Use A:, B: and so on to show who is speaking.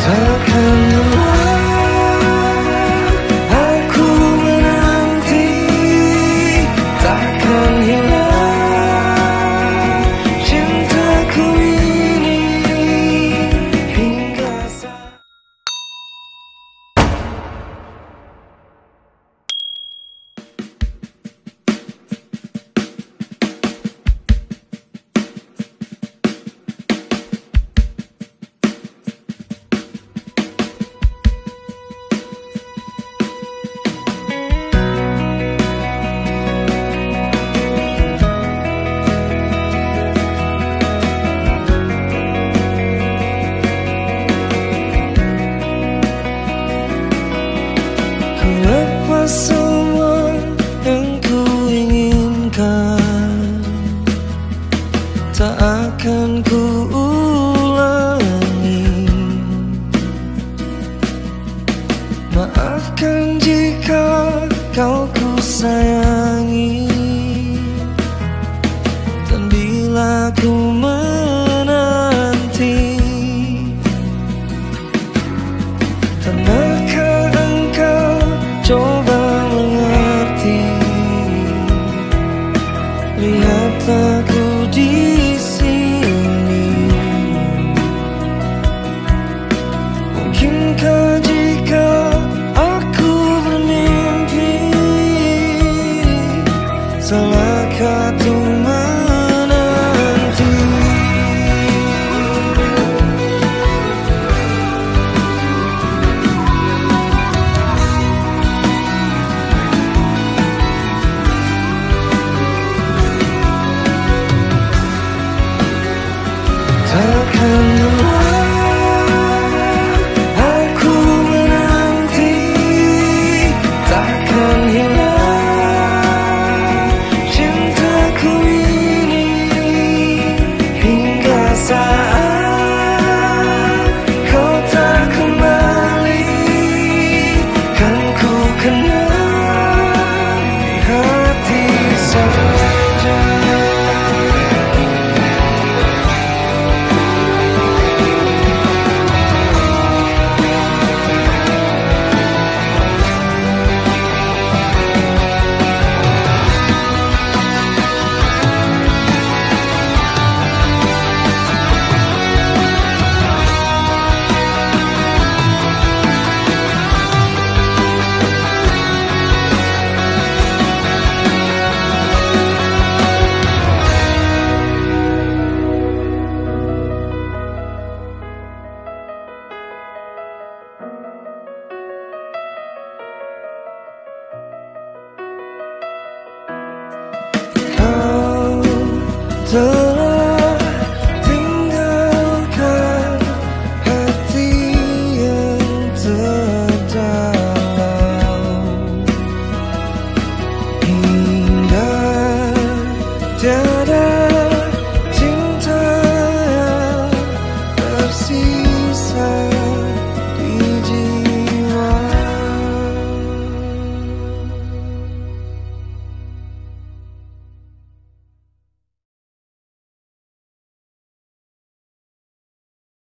A: Takkan lelah aku menanti, takkan hilang cintaku ini hingga saat. Lepas semua yang ku inginkan, tak akan ku ulangi. Maafkan jika kau ku sayangi, dan bila ku menanti, pernahkah engkau coba mengerti? Lihat aku di sini. Mungkinkah jika aku bermimpi, salahkah tuh menanti? Takkan lelah aku menanti, takkan hilang cintaku ini hingga saat kau tak kembali. Kan ku kenal di hati saja. Telah tinggalkan hati yang terdalam hingga tiada